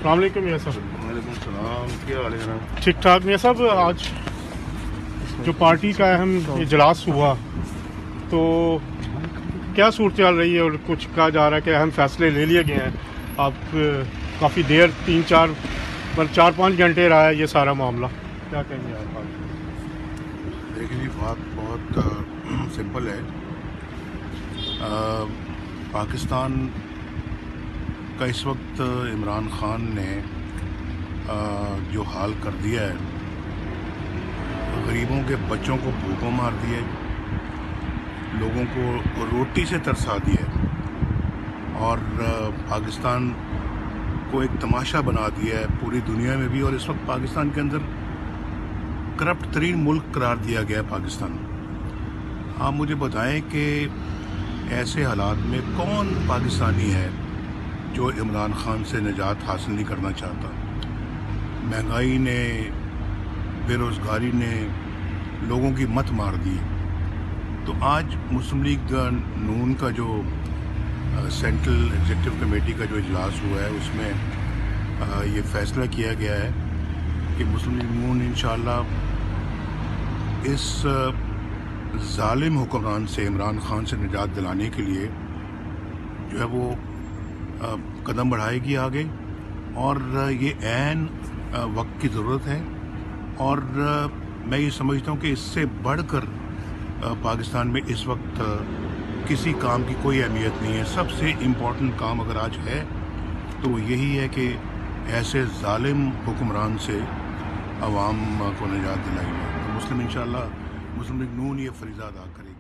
السلام علیکم میاں صاحب. وعلیکم السلام. کیا حال ہے جناب؟ ٹھیک ٹھاک میاں صاحب. آج جو پارٹی کا اہم اجلاس ہوا تو کیا صورتحال رہی ہے اور کچھ کہا جا رہا ہے کہ اہم فیصلے لے لیے گئے ہیں. آپ کافی دیر 4-5 گھنٹے رہا ہے یہ سارا معاملہ, کیا کہیں گے آپ؟ دیکھیں جی, بات بہت سمپل ہے. پاکستان کا اس وقت عمران خان نے جو حال کر دیا ہے, غریبوں کے بچوں کو بھوکوں مار دیا ہے, لوگوں کو روٹی سے ترسا دیا ہے, اور پاکستان کو ایک تماشا بنا دیا ہے پوری دنیا میں بھی. اور اس وقت پاکستان کے اندر کرپٹ ترین ملک قرار دیا گیا ہے پاکستان. آپ مجھے بتائیں کہ ایسے حالات میں کون پاکستانی ہے جو عمران خان سے نجات حاصل نہیں کرنا چاہتا؟ مہنگائی نے, بے روزگاری نے لوگوں کی مت مار دی. تو آج مسلم لیگ نون کا جو سینٹرل ایگزیکٹو کمیٹی کا جو اجلاس ہوا ہے, اس میں یہ فیصلہ کیا گیا ہے کہ مسلم لیگ نون انشاءاللہ اس ظالم حکمران سے, عمران خان سے نجات دلانے کے لیے جو ہے وہ قدم بڑھائے گی آگے. اور یہ عین وقت کی ضرورت ہے, اور میں یہ سمجھتا ہوں کہ اس سے بڑھ کر پاکستان میں اس وقت کسی کام کی کوئی اہمیت نہیں ہے. سب سے امپورٹنٹ کام اگر آج ہے تو وہ یہی ہے کہ ایسے ظالم حکمران سے عوام کو نجات دلائی جائے. تو مسلم انشاءاللہ مسلم لیگ نون یہ فریضہ ادا کرے گی.